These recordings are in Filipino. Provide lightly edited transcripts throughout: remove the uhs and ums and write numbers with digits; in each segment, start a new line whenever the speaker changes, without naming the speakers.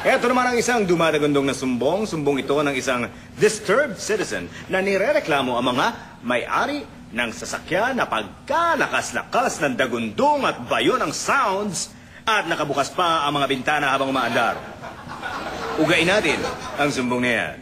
Ito naman ang isang dumadagundong na sumbong. Sumbong ito ng isang disturbed citizen na nirereklamo ang mga may-ari ng sasakyan na pagkalakas-lakas ng dagundong at bayo ng sounds at nakabukas pa ang mga bintana habang umaandar. Ugain natin ang sumbong na yan.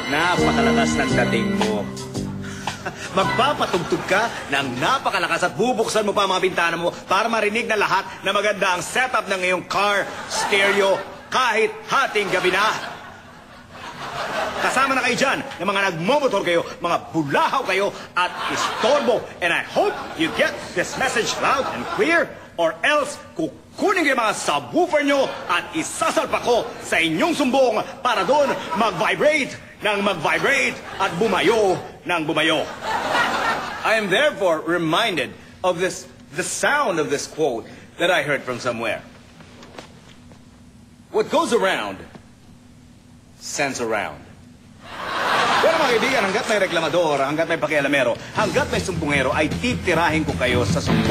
Napakalakas ng dating mo. Magpapatugtog ka ng napakalakas at bubuksan mo pa ang mga bintana mo para marinig na lahat na maganda ang setup ng iyong car stereo kahit hating gabi na. Kasama na kayo dyan ng mga nagmomotor kayo, mga bulahaw kayo at istorbo. And I hope you get this message loud and clear or else kukunin kayo mga subwoofer nyo at isasalpa ko sa inyong sumbong para doon mag-vibrate ng mag-vibrate at bumayo ng bumayo. I am therefore reminded of the sound of this quote that I heard from somewhere. What goes around, sends around. Pero mga kaibigan, hanggat may reklamador, hanggat may pakialamero, hanggat may sumbongero, ay titirahin ko kayo sa sumbong.